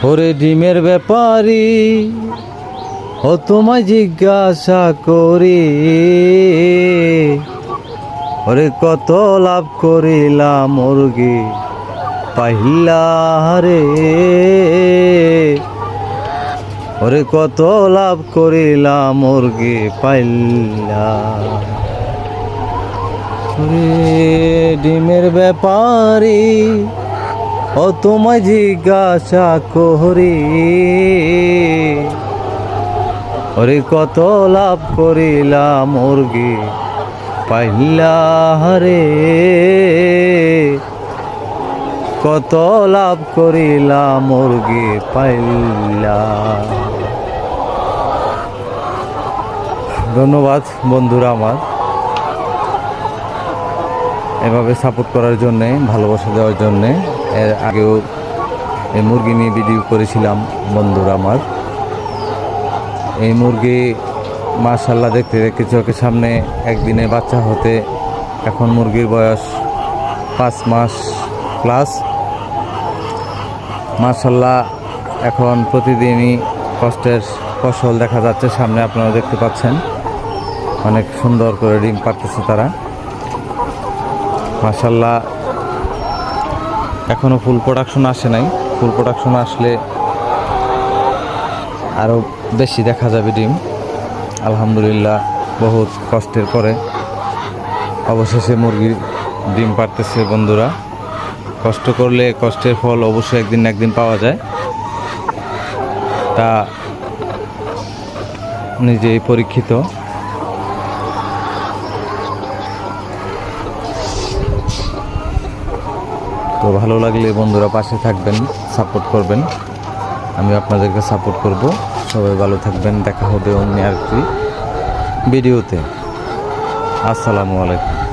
ওরে ডিমের ব্যাপারী, ও তোমায় জিজ্ঞাসা করি, ওরে কত লাভ করিলাম মুরগি পাইলা রে, ওরে কত লাভ করিলাম মুরগি পাইলা। ওরে ডিমের ব্যাপারী, ও তোমায় জিজ্ঞাসা করি, ওরে কত লাভ করিলাম মুরগি পাইলা রে, কত লাভ করিলাম মুরগি পাইলা। ধন্যবাদ বন্ধুরা আমার, এভাবে সাপোর্ট করার জন্যে, ভালোবাসা দেওয়ার জন্যে। এর আগেও এই মুরগি নিয়ে ভিডিও করেছিলাম বন্ধুরা আমার। এই মুরগি মাশাআল্লাহ দেখতে দেখতে চোখের সামনে একদিনে বাচ্চা হতে এখন মুরগির বয়স 5 মাস প্লাস। মাশাআল্লাহ এখন প্রতিদিনই কষ্টের ফসল দেখা যাচ্ছে সামনে, আপনারা দেখতে পাচ্ছেন। অনেক সুন্দর করে ডিম পাড়তেছে তারা মাশাআল্লাহ। এখনও ফুল প্রোডাকশন আসে নাই, ফুল প্রোডাকশন আসলে আরও বেশি দেখা যাবে ডিম। আলহামদুলিল্লাহ বহুত কষ্টের পরে অবশেষে মুরগির ডিম পাড়তেছে বন্ধুরা। কষ্ট করলে কষ্টের ফল অবশ্যই একদিন না একদিন পাওয়া যায়, তা নিজেই পরীক্ষিত। তো ভালো লাগলে বন্ধুরা পাশে থাকবেন, সাপোর্ট করবেন, আমি আপনাদেরকে সাপোর্ট করব। সবাই ভালো থাকবেন, দেখা হবে অন্য আরেকটি ভিডিওতে। আসসালামু আলাইকুম।